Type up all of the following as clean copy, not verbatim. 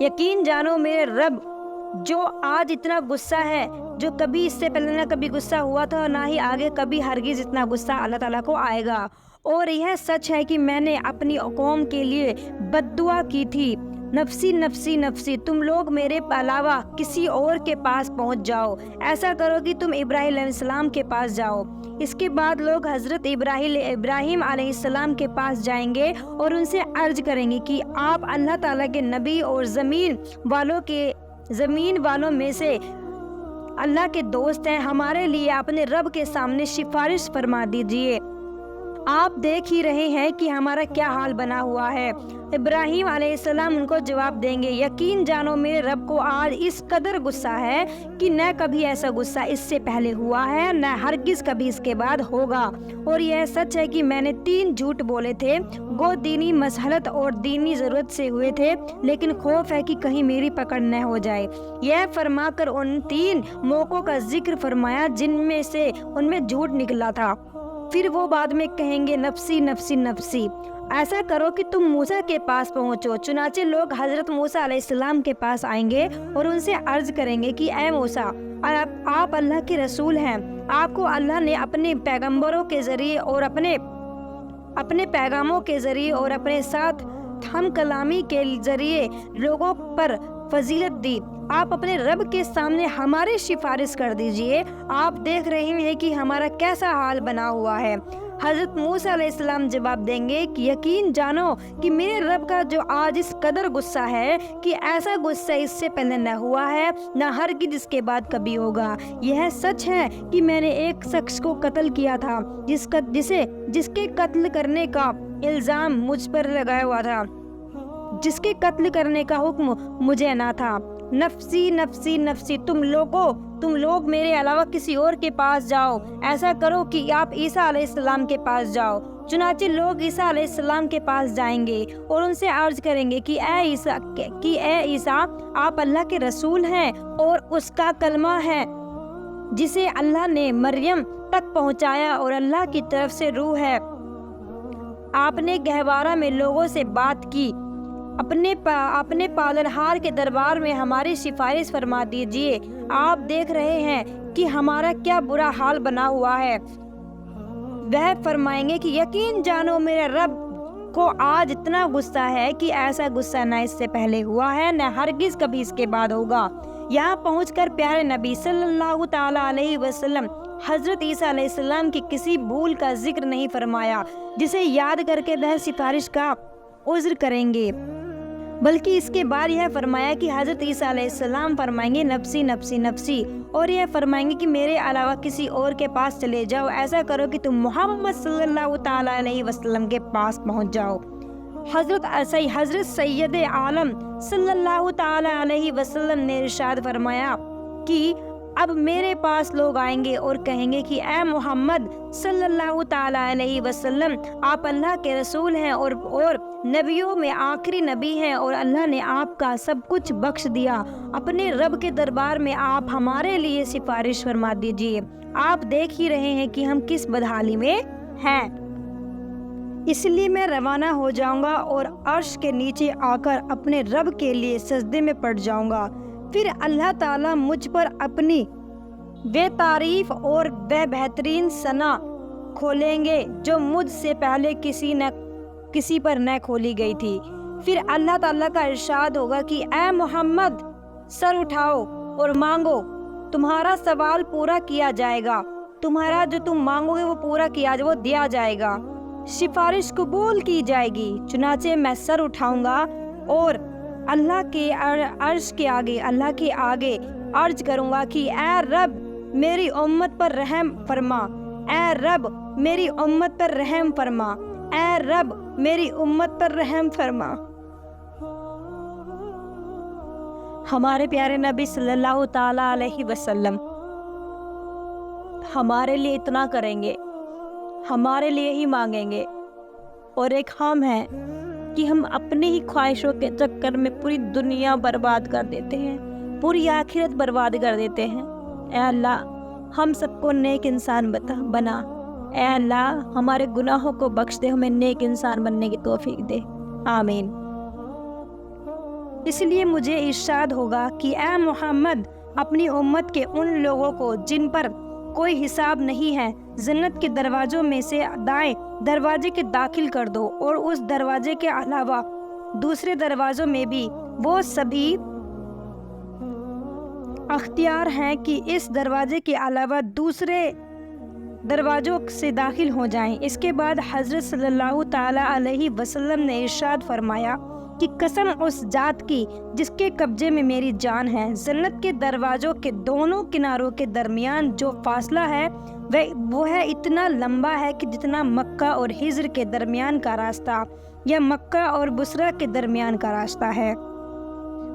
یقین جانو میرے رب جو آج اتنا غصہ ہے، جو کبھی اس سے پہلے نہ کبھی غصہ ہوا تھا اور نہ ہی آگے کبھی ہرگز اتنا غصہ اللہ تعالیٰ کو آئے گا۔ اور یہ سچ ہے کہ میں نے اپنی قوم کے لیے بد دعا کی تھی، نفسی نفسی نفسی، تم لوگ میرے علاوہ کسی اور کے پاس پہنچ جاؤ، ایسا کرو کہ تم ابراہیم علیہ السلام کے پاس جاؤ۔ اس کے بعد لوگ حضرت ابراہیم علیہ السلام کے پاس جائیں گے اور ان سے عرض کریں گے کہ آپ اللہ تعالیٰ کے نبی اور زمین والوں میں سے اللہ کے دوست ہیں، ہمارے لیے اپنے رب کے سامنے سفارش فرما دیجئے، آپ دیکھ ہی رہے ہیں کہ ہمارا کیا حال بنا ہوا ہے۔ ابراہیم علیہ السلام ان کو جواب دیں گے، یقین جانو میرے رب کو آج اس قدر غصہ ہے کہ نہ کبھی ایسا غصہ اس سے پہلے ہوا ہے نہ ہرگز کبھی اس کے بعد ہوگا، اور یہ سچ ہے کہ میں نے 3 جھوٹ بولے تھے، وہ دینی مسلحت اور دینی ضرورت سے ہوئے تھے، لیکن خوف ہے کہ کہیں میری پکڑ نہ ہو جائے۔ یہ فرما کر ان 3 موقعوں کا ذکر فرمایا جن میں سے ان میں جھوٹ نکلا تھا۔ پھر وہ بعد میں کہیں گے نفسی نفسی نفسی، ایسا کرو کہ تم موسیٰ کے پاس پہنچو۔ چنانچہ لوگ حضرت موسیٰ علیہ السلام کے پاس آئیں گے اور ان سے عرض کریں گے کہ اے موسیٰ، آپ اللہ کے رسول ہیں، آپ کو اللہ نے اپنے پیغمبروں کے ذریعے اور اپنے پیغاموں کے ذریعے اور اپنے ساتھ ہم کلامی کے ذریعے لوگوں پر فضیلت دی، آپ اپنے رب کے سامنے ہماری سفارش کر دیجئے، آپ دیکھ رہے ہیں کہ ہمارا کیسا حال بنا ہوا ہے۔ حضرت موسیٰ علیہ السلام جواب دیں گے کہ یقین جانو کہ میرے رب کا جو آج اس قدر غصہ ہے کہ ایسا غصہ اس سے پہلے نہ ہوا ہے نہ ہرگز اس کے بعد کبھی ہوگا۔ یہ سچ ہے کہ میں نے ایک شخص کو قتل کیا تھا جس کے قتل کرنے کا الزام مجھ پر لگایا ہوا تھا، جس کے قتل کرنے کا حکم مجھے نہ تھا۔ نفسی نفسی نفسی، تم لوگ میرے علاوہ کسی اور کے پاس جاؤ، ایسا کرو کہ آپ عیسیٰ علیہ السلام کے پاس جاؤ۔ چنانچہ لوگ عیسیٰ علیہ السلام کے پاس جائیں گے اور ان سے عرض کریں گے کہ اے عیسیٰ، آپ اللہ کے رسول ہیں اور اس کا کلمہ ہے جسے اللہ نے مریم تک پہنچایا اور اللہ کی طرف سے روح ہے۔ آپ نے گہوارہ میں لوگوں سے بات کی، اپنے پالنہار کے دربار میں ہماری سفارش فرما دیجئے، آپ دیکھ رہے ہیں کہ ہمارا کیا برا حال بنا ہوا ہے۔ وہ فرمائیں گے کہ یقین جانو میرے رب کو آج اتنا غصہ ہے کہ ایسا غصہ نہ اس سے پہلے ہوا ہے نہ ہرگز کبھی اس کے بعد ہوگا۔ یہاں پہنچ کر پیارے نبی صلی اللہ تعالیٰ علیہ وسلم حضرت عیسیٰ علیہ السلام کی کسی بھول کا ذکر نہیں فرمایا جسے یاد کر کے وہ سفارش کا عذر کریں گے، بلکہ اس کے بعد یہ فرمایا کہ حضرت عیسیٰ علیہ السلام فرمائیں گے نفسی نفسی نفسی، اور یہ فرمائیں گے کہ میرے علاوہ کسی اور کے پاس چلے جاؤ، ایسا کرو کہ تم محمد صلی اللہ تعالیٰ علیہ وسلم کے پاس پہنچ جاؤ۔ حضرت سید عالم صلی اللہ تعالیٰ علیہ وسلم نے ارشاد فرمایا کہ اب میرے پاس لوگ آئیں گے اور کہیں گے کہ اے محمد صلی اللہ تعالیٰ علیہ وسلم، آپ اللہ کے رسول ہیں اور نبیوں میں آخری نبی ہیں اور اللہ نے آپ کا سب کچھ بخش دیا، اپنے رب کے دربار میں آپ ہمارے لیے سفارش فرما دیجئے، آپ دیکھ ہی رہے ہیں کہ ہم کس بدحالی میں ہیں، اس لیے میں روانہ ہو جاؤں گا اور عرش کے نیچے آ کر اپنے رب کے لیے سجدے میں پڑ جاؤں گا، پھر اللہ تعالیٰ مجھ پر اپنی بے تعریف اور بے بہترین ثنا کھولیں گے جو مجھ سے پہلے کسی پر نہ کھولی گئی تھی۔ پھر اللہ تعالیٰ کا ارشاد ہوگا کہ اے محمد، سر اٹھاؤ اور مانگو، تمہارا سوال پورا کیا جائے گا، تمہارا جو تم مانگو گے وہ پورا وہ دیا جائے گا، سفارش قبول کی جائے گی۔ چنانچہ میں سر اٹھاؤں گا اور اللہ کے آگے عرض کروں گا کہ اے رب میری امت پر رحم فرما، اے رب میری امت پر رحم فرما، اے رب میری امت پر رحم فرما۔ ہمارے پیارے نبی صلی اللہ تعالیٰ علیہ وسلم ہمارے لیے اتنا کریں گے، ہمارے لیے ہی مانگیں گے، اور ایک ہم ہیں کہ ہم اپنی ہی خواہشوں کے چکر میں پوری دنیا برباد کر دیتے ہیں، پوری آخرت برباد کر دیتے ہیں۔ اے اللہ ہم سب کو نیک انسان بنا، اے اللہ ہمارے گناہوں کو بخش دے، ہمیں نیک انسان بننے کی توفیق دے، آمین۔ اس لیے مجھے ارشاد ہوگا کہ اے محمد، اپنی امت کے ان لوگوں کو جن پر کوئی حساب نہیں ہے جنت کے دروازوں میں سے دائیں دروازے کے داخل کر دو، اور اس دروازے کے علاوہ دوسرے دروازوں میں بھی وہ سبھی اختیار ہیں کہ اس دروازے کے علاوہ دوسرے دروازوں سے داخل ہو جائیں۔ اس کے بعد حضرت صلی اللہ تعالیٰ علیہ وسلم نے ارشاد فرمایا کہ قسم اس ذات کی جس کے قبضے میں میری جان ہے، جنت کے دروازوں کے دونوں کناروں کے درمیان جو فاصلہ ہے وہ ہے اتنا لمبا ہے کہ جتنا مکہ اور ہجر کے درمیان کا راستہ یا مکہ اور بصرہ کے درمیان کا راستہ ہے۔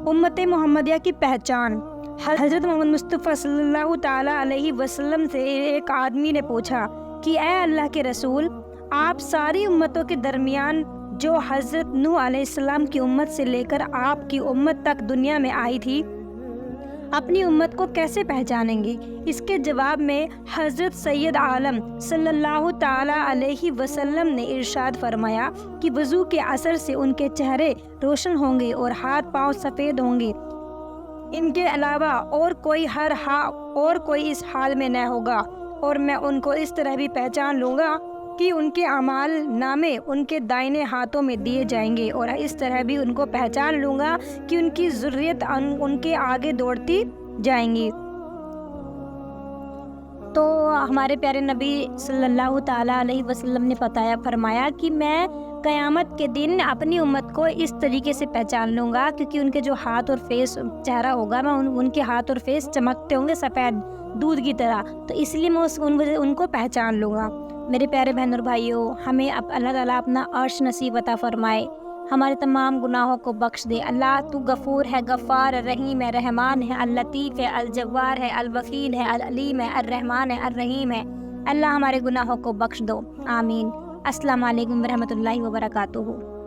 امت محمدیہ کی پہچان۔ حضرت محمد مصطفیٰ صلی اللہ تعالیٰ علیہ وسلم سے ایک آدمی نے پوچھا کہ اے اللہ کے رسول، آپ ساری امتوں کے درمیان جو حضرت نوح علیہ السلام کی امت سے لے کر آپ کی امت تک دنیا میں آئی تھی، اپنی امت کو کیسے پہچانیں گے؟ اس کے جواب میں حضرت سید عالم صلی اللہ تعالیٰ علیہ وسلم نے ارشاد فرمایا کہ وضو کے اثر سے ان کے چہرے روشن ہوں گے اور ہاتھ پاؤں سفید ہوں گے، ان کے علاوہ اور کوئی اس حال میں نہ ہوگا، اور میں ان کو اس طرح بھی پہچان لوں گا کہ ان کے اعمال نامے ان کے دائنے ہاتھوں میں دیے جائیں گے، اور اس طرح بھی ان کو پہچان لوں گا کہ ان کی ذریت ان کے آگے دوڑتی جائیں گی۔ تو ہمارے پیارے نبی صلی اللہ تعالیٰ علیہ وسلم نے فرمایا کہ میں قیامت کے دن اپنی امت کو اس طریقے سے پہچان لوں گا، کیونکہ ان کے جو ہاتھ اور چہرہ ہوگا، میں ان کے ہاتھ اور فیس چمکتے ہوں گے سفید دودھ کی طرح، تو اس لیے میں ان کو پہچان لوں گا۔ میرے پیارے بہن اور بھائیوں، ہمیں اللہ تعالیٰ اپنا عرش نصیب عطا فرمائے، ہمارے تمام گناہوں کو بخش دے۔ اللہ تو غفور ہے، غفار، رحیم ہے، رحمان ہے، اللطیف ہے، الجوار ہے، الوکیل ہے، العلیم ہے، الرحمان ہے، الرحیم ہے۔ اللہ ہمارے گناہوں کو بخش دو، آمین۔ السلام علیکم ورحمۃ اللہ وبرکاتہ۔